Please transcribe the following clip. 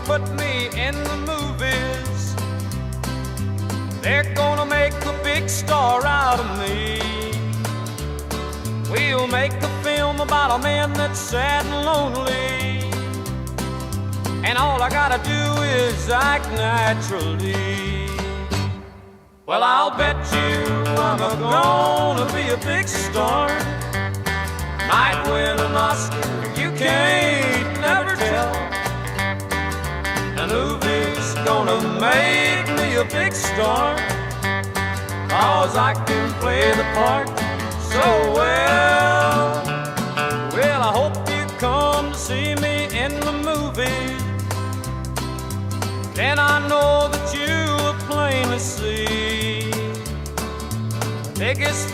put me in the movies. They're gonna make a big star out of me. We'll make a film about a man that's sad and lonely, and all I gotta do is act naturally. Well, I'll bet you I'm gonna be a big star. Might win an Oscar, you can't never tell. The movie's gonna make me a big star, 'cause I can play the part so well. Well, I hope you come to see me in the movie. Then I know that you will plainly see the biggest